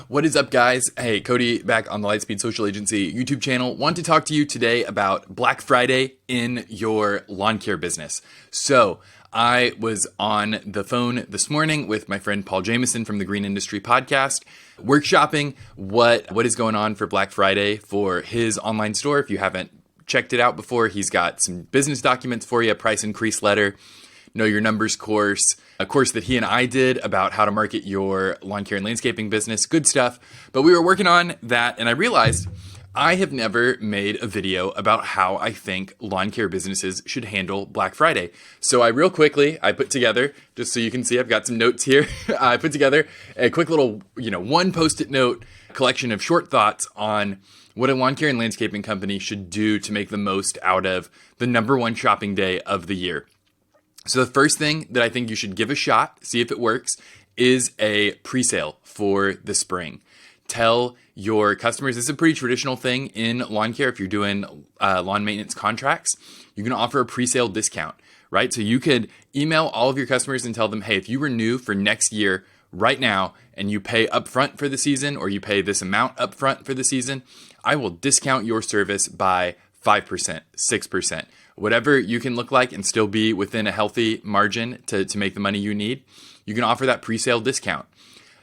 What is up, guys? Hey, Cody back on the Lightspeed Social Agency YouTube channel. Want to talk to you today about Black Friday in your lawn care business. So I was on the phone this morning with my friend Paul Jameson from the Green Industry Podcast, workshopping what is going on for Black Friday for his online store. If you haven't checked it out before, he's got some business documents for you, a price increase letter, know your numbers course, a course that he and I did about how to market your lawn care and landscaping business. Good stuff. But we were working on that, and I realized I have never made a video about how I think lawn care businesses should handle Black Friday. So I put together, just so you can see, I've got some notes here. I put together a quick little, one post-it note collection of short thoughts on what a lawn care and landscaping company should do to make the most out of the number one shopping day of the year. So the first thing that I think you should give a shot, see if it works, is a pre-sale for the spring. Tell your customers, this is a pretty traditional thing in lawn care. If you're doing lawn maintenance contracts, you can offer a pre-sale discount, right? So you could email all of your customers and tell them, hey, if you renew for next year right now and you pay upfront for the season, or you pay this amount upfront for the season, I will discount your service by 5%, 6%, whatever you can look like and still be within a healthy margin to make the money you need. You can offer that pre-sale discount.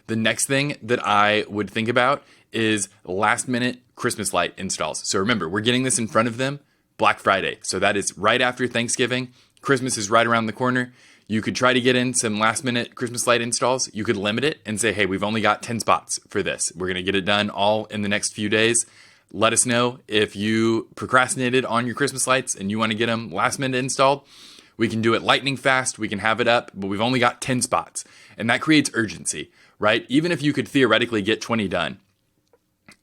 The next thing that I would think about is last minute Christmas light installs. So remember, we're getting this in front of them Black Friday. So that is right after Thanksgiving. Christmas is right around the corner. You could try to get in some last minute Christmas light installs. You could limit it and say, hey, we've only got 10 spots for this. We're going to get it done all in the next few days. Let us know if you procrastinated on your Christmas lights and you want to get them last minute installed. We can do it lightning fast. We can have it up, but we've only got 10 spots. And that creates urgency, right? Even if you could theoretically get 20 done,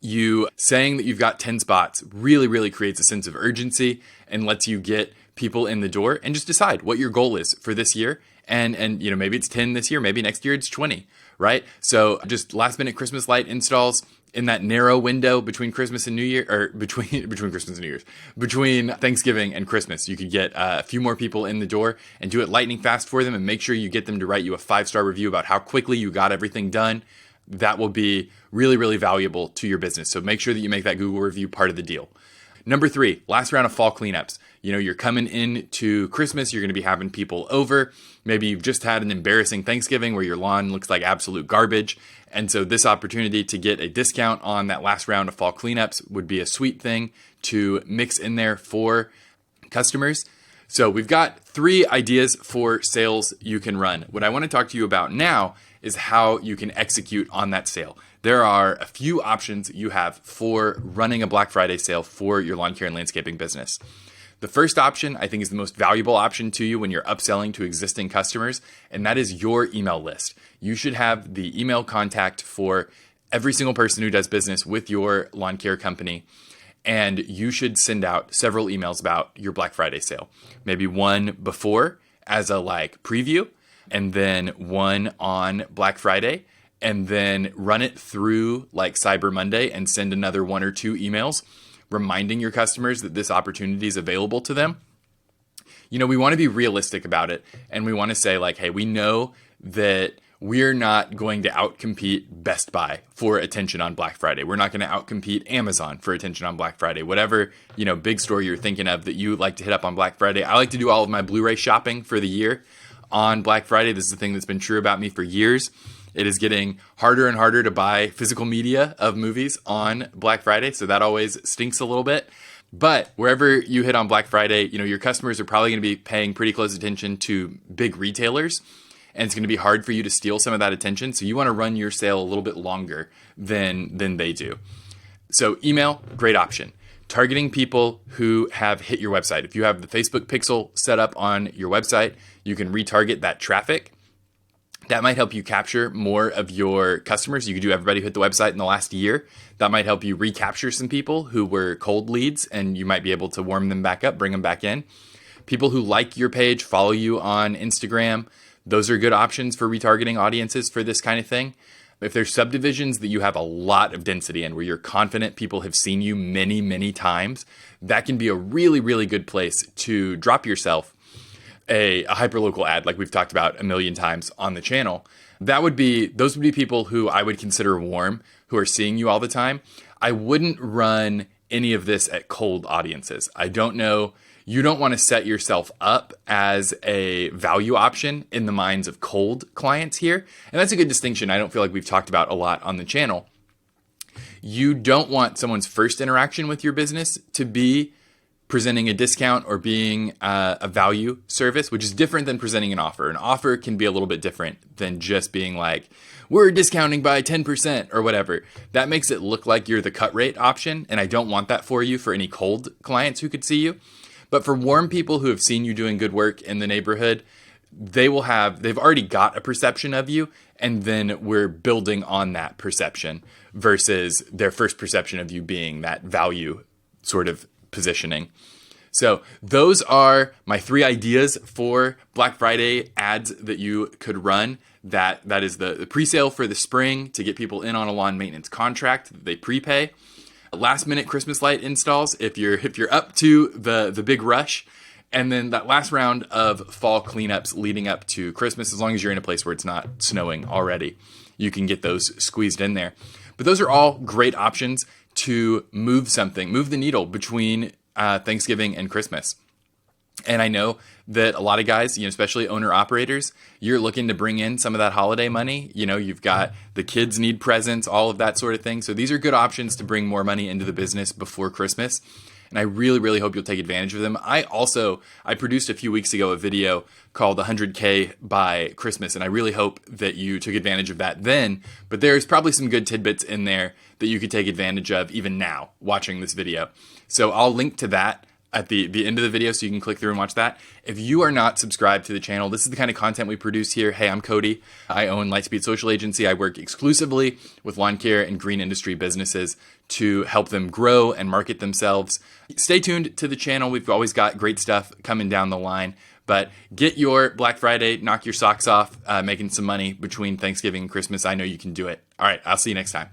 you saying that you've got 10 spots really creates a sense of urgency and lets you get people in the door and just decide what your goal is for this year. And maybe it's 10 this year, maybe next year it's 20, right? So just last minute Christmas light installs in that narrow window between Christmas and New Year, or between Christmas and New Year's, between Thanksgiving and Christmas, you could get a few more people in the door and do it lightning fast for them, and make sure you get them to write you a 5-star review about how quickly you got everything done. That will be really valuable to your business. So make sure that you make that Google review part of the deal. Number 3, last round of fall cleanups. You're coming into Christmas, you're going to be having people over. Maybe you've just had an embarrassing Thanksgiving where your lawn looks like absolute garbage. And so this opportunity to get a discount on that last round of fall cleanups would be a sweet thing to mix in there for customers. So we've got 3 ideas for sales you can run. What I want to talk to you about now is how you can execute on that sale. There are a few options you have for running a Black Friday sale for your lawn care and landscaping business. The first option, I think, is the most valuable option to you when you're upselling to existing customers, and that is your email list. You should have the email contact for every single person who does business with your lawn care company, and you should send out several emails about your Black Friday sale. Maybe one before as a preview, and then one on Black Friday, and then run it through Cyber Monday and send another 1 or 2 emails reminding your customers that this opportunity is available to them. We want to be realistic about it, and we want to say hey, we know that we're not going to outcompete Best Buy for attention on Black Friday. We're not going to outcompete Amazon for attention on Black Friday. Whatever, big store you're thinking of that you like to hit up on Black Friday. I like to do all of my Blu-ray shopping for the year on Black Friday. This is the thing that's been true about me for years. It is getting harder and harder to buy physical media of movies on Black Friday, so that always stinks a little bit. But wherever you hit on Black Friday, your customers are probably going to be paying pretty close attention to big retailers, and it's going to be hard for you to steal some of that attention. So you want to run your sale a little bit longer than they do. So email, great option. Targeting people who have hit your website. If you have the Facebook pixel set up on your website, you can retarget that traffic. That might help you capture more of your customers. You could do everybody who hit the website in the last year. That might help you recapture some people who were cold leads, and you might be able to warm them back up, bring them back in. People who like your page, follow you on Instagram. Those are good options for retargeting audiences for this kind of thing. If there's subdivisions that you have a lot of density in, where you're confident people have seen you many times, that can be a really good place to drop yourself a hyperlocal ad, like we've talked about a million times on the channel. Those would be people who I would consider warm, who are seeing you all the time. I wouldn't run any of this at cold audiences. I don't know. You don't want to set yourself up as a value option in the minds of cold clients here. And that's a good distinction I don't feel like we've talked about a lot on the channel. You don't want someone's first interaction with your business to be presenting a discount or being a value service, which is different than presenting an offer. An offer can be a little bit different than just being like, we're discounting by 10% or whatever. That makes it look like you're the cut rate option, and I don't want that for you for any cold clients who could see you. But for warm people who have seen you doing good work in the neighborhood, they've already got a perception of you, and then we're building on that perception versus their first perception of you being that value sort of positioning. So those are my 3 ideas for Black Friday ads that you could run. That is the pre-sale for the spring to get people in on a lawn maintenance contract that they prepay. Last minute Christmas light installs if you're up to the big rush. And then that last round of fall cleanups leading up to Christmas, as long as you're in a place where it's not snowing already, you can get those squeezed in there. But those are all great options to move the needle between Thanksgiving and Christmas. And I know that a lot of guys, especially owner operators, you're looking to bring in some of that holiday money. You've got the kids need presents, all of that sort of thing. So these are good options to bring more money into the business before Christmas. And I really, really hope you'll take advantage of them. I produced a few weeks ago a video called 100K by Christmas, and I really hope that you took advantage of that then. But there's probably some good tidbits in there that you could take advantage of even now watching this video. So I'll link to that at the end of the video so you can click through and watch that. If you are not subscribed to the channel, this is the kind of content we produce here. Hey, I'm Cody. I own Lightspeed Social Agency. I work exclusively with lawn care and green industry businesses to help them grow and market themselves. Stay tuned to the channel. We've always got great stuff coming down the line. But get your Black Friday, knock your socks off, making some money between Thanksgiving and Christmas. I know you can do it. All right, I'll see you next time.